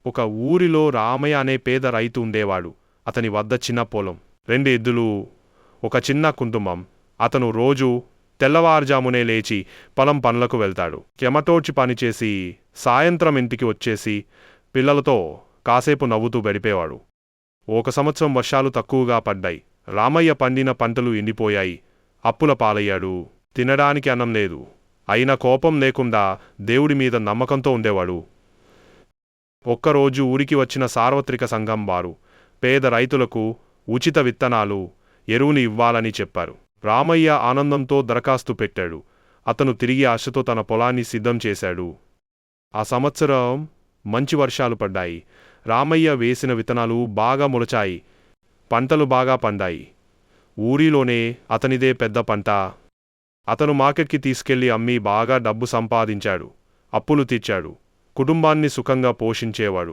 ఒక ఊరిలో రామయ్య అనే పేద రైతు ఉండేవాడు. అతని వద్ద చిన్న పొలం, 2 ఎద్దులు, ఒక చిన్న కుటుంబం. అతను రోజూ తెల్లవారుజామునే లేచి పొలం పనులకు వెళ్తాడు. చెమటోడ్చి పనిచేసి సాయంత్రం ఇంటికి వచ్చేసి పిల్లలతో కాసేపు నవ్వుతూ గడిపేవాడు. ఒక సంవత్సరం వర్షాలు తక్కువగా పడ్డాయి. రామయ్య పండిన పంటలు ఎండిపోయాయి. అప్పుల పాలయ్యాడు. తినడానికి అన్నం లేదు. అయినా కోపం లేకుండా దేవుడి మీద నమ్మకంతో ఉండేవాడు. ఒక్కరోజు ఊరికి వచ్చిన సార్వత్రిక సంఘం వారు పేద రైతులకు ఉచిత విత్తనాలు, ఎరువుని ఇవ్వాలని చెప్పారు. రామయ్య ఆనందంతో దరఖాస్తు పెట్టాడు. అతను తిరిగి ఆశతో తన పొలాన్ని సిద్ధం చేశాడు. ఆ సంవత్సరం మంచి వర్షాలు పడ్డాయి. రామయ్య వేసిన విత్తనాలు బాగా మొలచాయి. పంటలు బాగా పండాయి. ఊరిలోనే అతనిదే పెద్ద పంట. అతను మార్కెట్కి తీసుకెళ్లి అమ్మి బాగా డబ్బు సంపాదించాడు. అప్పులు తీర్చాడు. కుటుంబాన్ని సుఖంగా పోషించేవాడు.